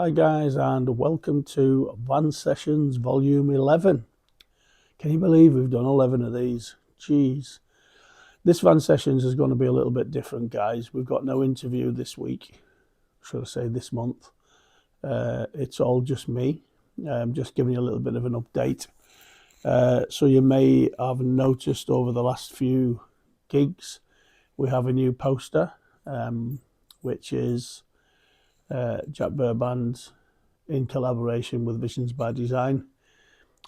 Hi guys, and welcome to Van Sessions Volume 11. Can you believe we've done 11 of these? Jeez. This Van Sessions is going to be a little bit different, guys. We've got no interview this week, should I say this month. It's all just me. I'm just giving you a little bit of an update. So you may have noticed over the last few gigs, we have a new poster, which is Jack Burr Band in collaboration with VisionsByDesign.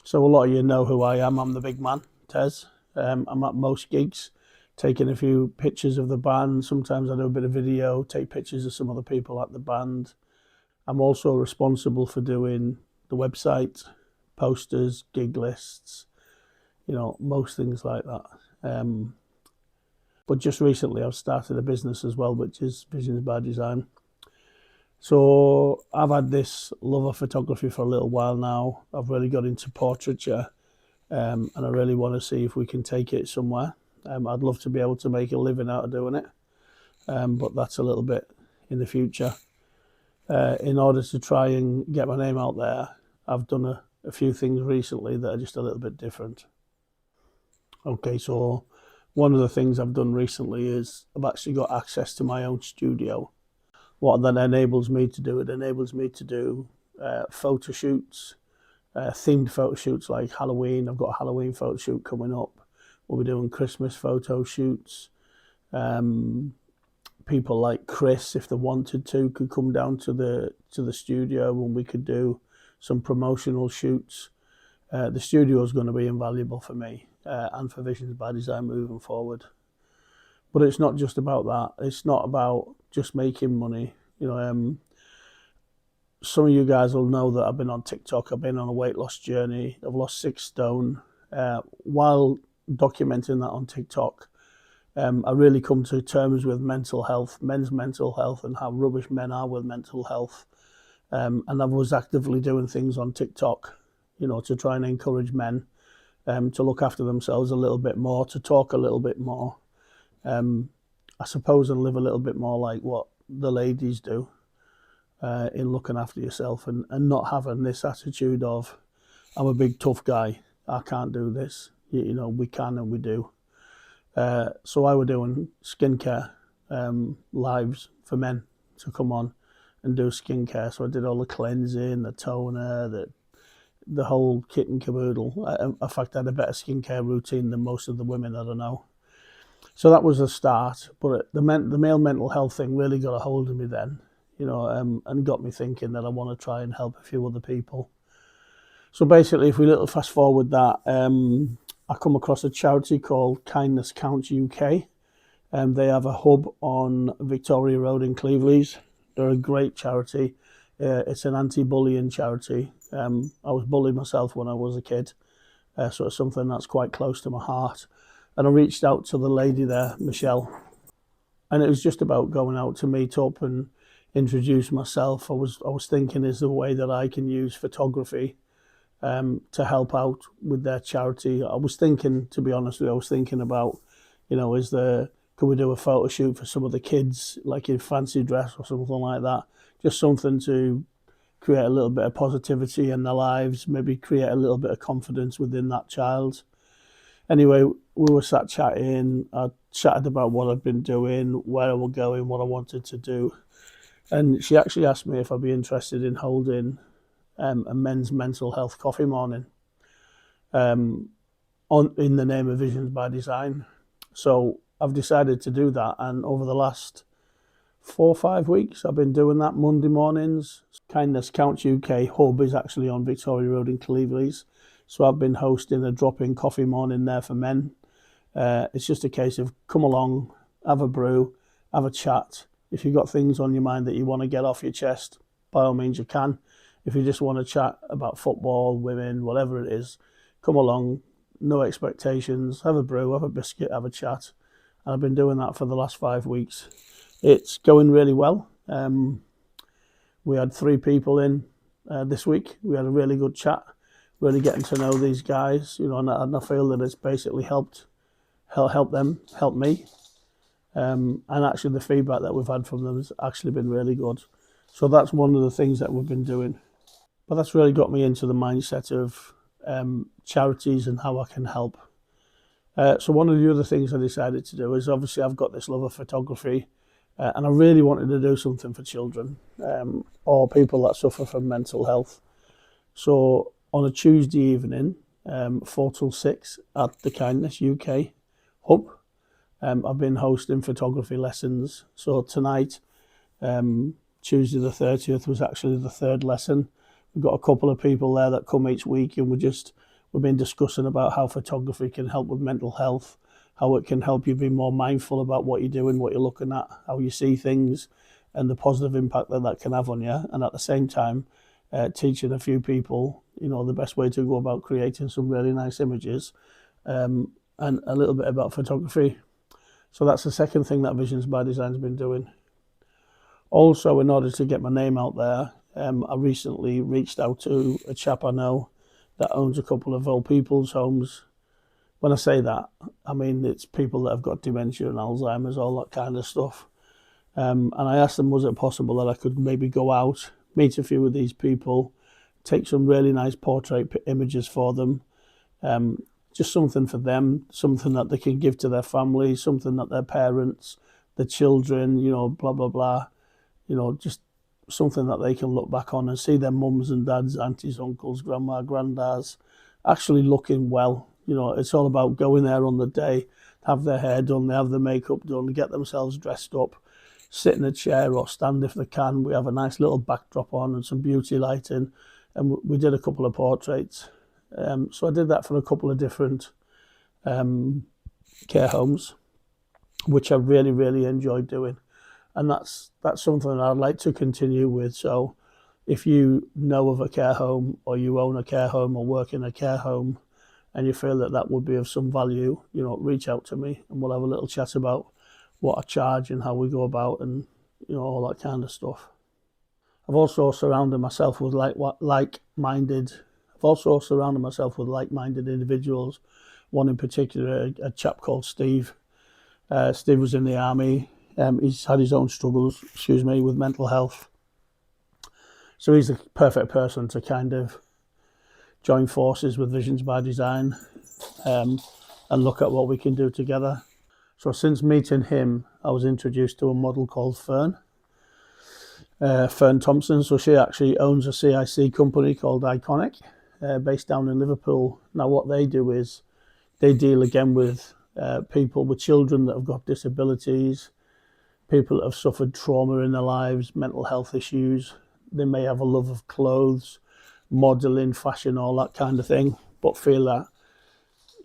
So a lot of you know who I am. I'm the big man, Tez. I'm at most gigs, taking a few pictures of the band. Sometimes I do a bit of video, take pictures of some other people at the band. I'm also responsible for doing the website, posters, gig lists, most things like that. But just recently I've started a business as well, which is VisionsByDesign. So I've had this love of photography for a little while now. I've really got into portraiture, and I really want to see if we can take it somewhere. I'd love to be able to make a living out of doing it, but that's a little bit in the future. In order to try and get my name out there, I've done a few things recently that are just a little bit different. Okay, so one of the things I've done recently is I've actually got access to my own studio. What that enables me to do, it enables me to do photo shoots, themed photo shoots like Halloween. I've got a Halloween photo shoot coming up. We'll be doing Christmas photo shoots. People like Chris, if they wanted to, could come down to the studio and we could do some promotional shoots. The studio is going to be invaluable for me and for VisionsByDesign moving forward. But it's not just about that. It's not about just making money. Some of you guys will know that I've been on TikTok. I've been on a weight loss journey. I've lost 6 stone. While documenting that on TikTok, I really come to terms with mental health, men's mental health, and how rubbish men are with mental health. And I was actively doing things on TikTok, to try and encourage men to look after themselves a little bit more, to talk a little bit more. I suppose, and live a little bit more like what the ladies do in looking after yourself and not having this attitude of, I'm a big tough guy, I can't do this. We can and we do. So I were doing skincare lives for men to come on and do skincare. So I did all the cleansing, the toner, the whole kit and caboodle. In fact, I had a better skincare routine than most of the women that I know. So that was a start, but the male mental health thing really got a hold of me then, and got me thinking that I want to try and help a few other people. So basically, if we little fast forward that, I come across a charity called Kindness Counts UK, and they have a hub on Victoria Road in Cleveland. They're a great charity. It's an anti-bullying charity. I was bullied myself when I was a kid, so it's something that's quite close to my heart. And I reached out to the lady there, Michelle, and it was just about going out to meet up and introduce myself. I was thinking, is there a way that I can use photography to help out with their charity? I was thinking, to be honest with you, I was thinking about, could we do a photo shoot for some of the kids, like in fancy dress or something like that? Just something to create a little bit of positivity in their lives, maybe create a little bit of confidence within that child. Anyway, we were sat chatting. I chatted about what I'd been doing, where I was going, what I wanted to do. And she actually asked me if I'd be interested in holding a men's mental health coffee morning in the name of VisionsByDesign. So I've decided to do that. And over the last 4 or 5 weeks, I've been doing that Monday mornings. Kindness Counts UK hub is actually on Victoria Road in Cleveland. So I've been hosting a drop-in coffee morning there for men. It's just a case of come along, have a brew, have a chat. If you've got things on your mind that you want to get off your chest, by all means you can. If you just want to chat about football, women, whatever it is, come along, no expectations, have a brew, have a biscuit, have a chat. And I've been doing that for the last 5 weeks. It's going really well. We had 3 people in this week. We had a really good chat. Really getting to know these guys, and I feel that it's basically helped them, helped me. And actually the feedback that we've had from them has actually been really good. So that's one of the things that we've been doing. But that's really got me into the mindset of charities and how I can help. So one of the other things I decided to do is, obviously I've got this love of photography, and I really wanted to do something for children or people that suffer from mental health. So on a Tuesday evening, 4 till 6 at the Kindness UK hub, I've been hosting photography lessons. So tonight, Tuesday the 30th, was actually the third lesson. We've got a couple of people there that come each week, and we've been discussing about how photography can help with mental health, how it can help you be more mindful about what you're doing, what you're looking at, how you see things, and the positive impact that that can have on you. And at the same time, teaching a few people, the best way to go about creating some really nice images, and a little bit about photography. So that's the second thing that Visions by Design's been doing. Also, in order to get my name out there, I recently reached out to a chap I know that owns a couple of old people's homes. When I say that, I mean it's people that have got dementia and Alzheimer's, all that kind of stuff. And I asked them, was it possible that I could maybe go out, meet a few of these people, take some really nice portrait images for them, just something for them, something that they can give to their family, something that their parents, the children, blah, blah, blah, just something that they can look back on and see their mums and dads, aunties, uncles, grandma, granddads actually looking well. It's all about going there on the day, have their hair done, they have their makeup done, get themselves dressed up, sit in a chair or stand if they can. We have a nice little backdrop on and some beauty lighting, and we did a couple of portraits. So I did that for a couple of different care homes, which I really, really enjoyed doing. And that's something I'd like to continue with. So if you know of a care home, or you own a care home or work in a care home, and you feel that that would be of some value, reach out to me and we'll have a little chat about what I charge and how we go about, and all that kind of stuff. I've also surrounded myself with like-minded individuals. One in particular, a chap called Steve. Steve was in the army. He's had his own struggles, with mental health. So he's the perfect person to kind of join forces with Visions by Design, and look at what we can do together. So since meeting him, I was introduced to a model called Fern Thompson. So she actually owns a CIC company called Iconic, based down in Liverpool. Now what they do is they deal again with with children that have got disabilities, people that have suffered trauma in their lives, mental health issues. They may have a love of clothes, modelling, fashion, all that kind of thing, but feel that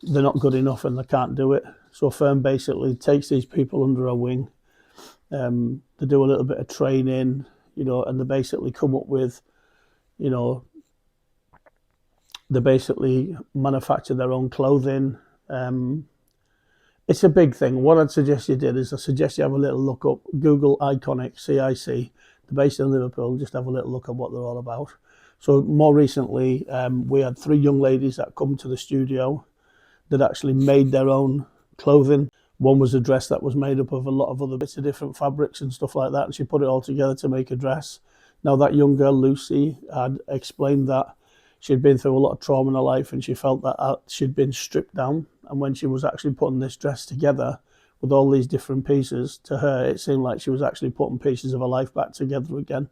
they're not good enough and they can't do it. So Fern basically takes these people under her wing. They do a little bit of training, and they basically come up with, they basically manufacture their own clothing. It's a big thing. What I'd suggest you did is I suggest you have a little look up, Google Iconic CIC. They're based in Liverpool. Just have a little look at what they're all about. So more recently, we had 3 young ladies that come to the studio that actually made their own clothing. One was a dress that was made up of a lot of other bits of different fabrics and stuff like that, and she put it all together to make a dress. Now that young girl, Lucy, had explained that she'd been through a lot of trauma in her life, and she felt that she'd been stripped down. And when she was actually putting this dress together with all these different pieces, to her it seemed like she was actually putting pieces of her life back together again.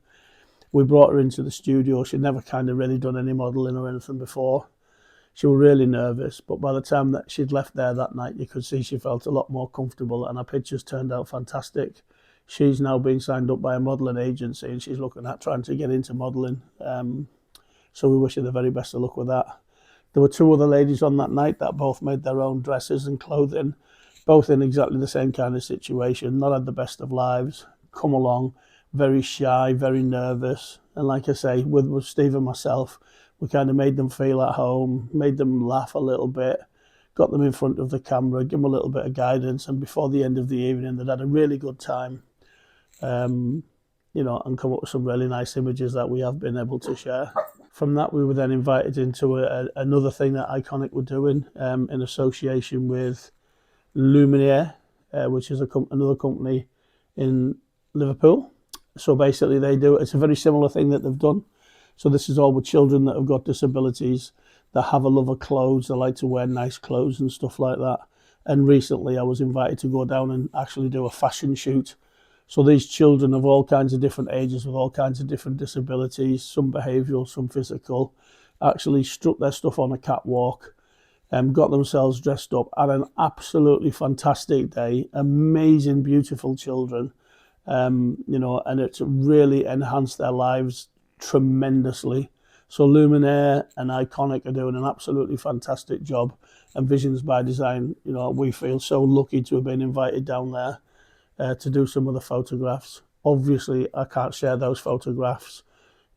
We brought her into the studio. She'd never kind of really done any modelling or anything before. She was really nervous, but by the time that she'd left there that night, you could see she felt a lot more comfortable, and her pictures turned out fantastic. She's now been signed up by a modelling agency, and she's looking at trying to get into modelling. So we wish her the very best of luck with that. There were 2 other ladies on that night that both made their own dresses and clothing, both in exactly the same kind of situation, not had the best of lives, come along, very shy, very nervous. And like I say, with Steve and myself, we kind of made them feel at home, made them laugh a little bit, got them in front of the camera, give them a little bit of guidance, and before the end of the evening, they'd had a really good time, and come up with some really nice images that we have been able to share. From that, we were then invited into another thing that Iconic were doing, in association with Luminaire, which is another company in Liverpool. So basically it's a very similar thing that they've done. So this is all with children that have got disabilities, that have a love of clothes, they like to wear nice clothes and stuff like that. And recently I was invited to go down and actually do a fashion shoot. So these children of all kinds of different ages with all kinds of different disabilities, some behavioural, some physical, actually struck their stuff on a catwalk, got themselves dressed up, had an absolutely fantastic day, amazing, beautiful children, and it's really enhanced their lives tremendously. So Luminaire and Iconic are doing an absolutely fantastic job, and Visions by Design, we feel so lucky to have been invited down there to do some of the photographs. Obviously, I can't share those photographs.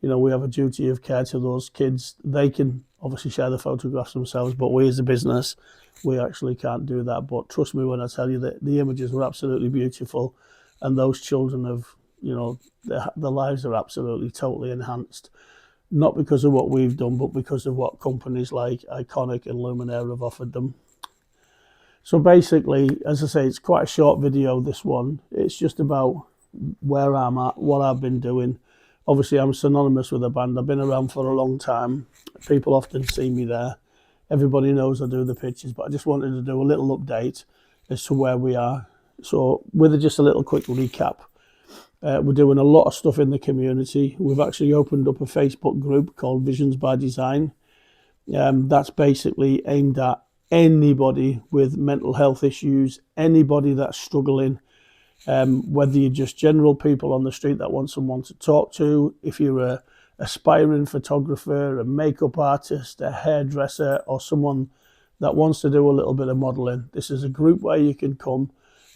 We have a duty of care to those kids. They can obviously share the photographs themselves, but we as a business, we actually can't do that. But trust me when I tell you that the images were absolutely beautiful, and those children have, their lives are absolutely totally enhanced. Not because of what we've done, but because of what companies like Iconic and Luminaire have offered them. So basically, as I say, it's quite a short video, this one. It's just about where I'm at, what I've been doing. Obviously, I'm synonymous with the band. I've been around for a long time. People often see me there. Everybody knows I do the pictures, but I just wanted to do a little update as to where we are. So with just a little quick recap, we're doing a lot of stuff in the community. We've actually opened up a Facebook group called Visions by Design. That's basically aimed at anybody with mental health issues, anybody that's struggling, whether you're just general people on the street that want someone to talk to, if you're a aspiring photographer, a makeup artist, a hairdresser, or someone that wants to do a little bit of modelling. This is a group where you can come.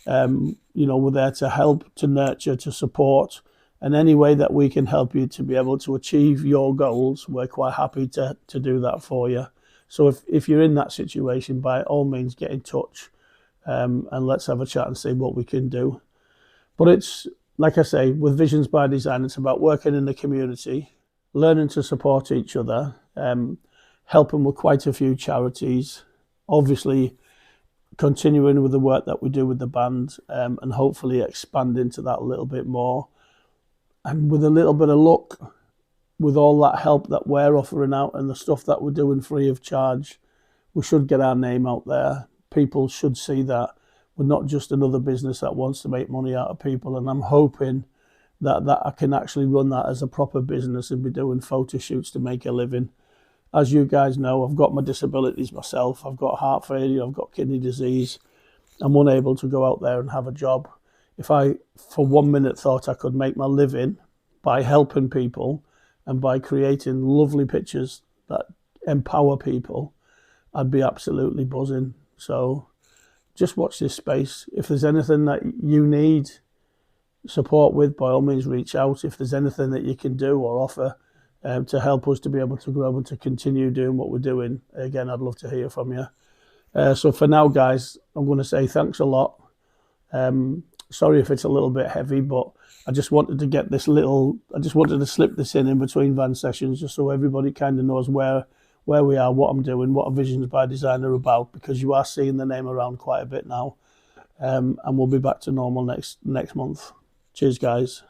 We're there to help, to nurture, to support, and any way that we can help you to be able to achieve your goals, we're quite happy to do that for you. So if you're in that situation, by all means, get in touch, and let's have a chat and see what we can do. But it's, like I say, with Visions by Design, it's about working in the community, learning to support each other, helping with quite a few charities, obviously continuing with the work that we do with the band, and hopefully expand into that a little bit more. And with a little bit of luck, with all that help that we're offering out and the stuff that we're doing free of charge, we should get our name out there. People should see that we're not just another business that wants to make money out of people. And I'm hoping that I can actually run that as a proper business and be doing photo shoots to make a living. As you guys know, I've got my disabilities myself. I've got heart failure, I've got kidney disease. I'm unable to go out there and have a job. If I, for 1 minute, thought I could make my living by helping people and by creating lovely pictures that empower people, I'd be absolutely buzzing. So just watch this space. If there's anything that you need support with, by all means reach out. If there's anything that you can do or offer to help us to be able to grow and to continue doing what we're doing, again, I'd love to hear from you. So for now, guys, I'm going to say thanks a lot. Sorry if it's a little bit heavy, but I just wanted to slip this in between van sessions, just so everybody kind of knows where we are, what I'm doing, what Visions by Design are about, because you are seeing the name around quite a bit now. And we'll be back to normal next month. Cheers, guys.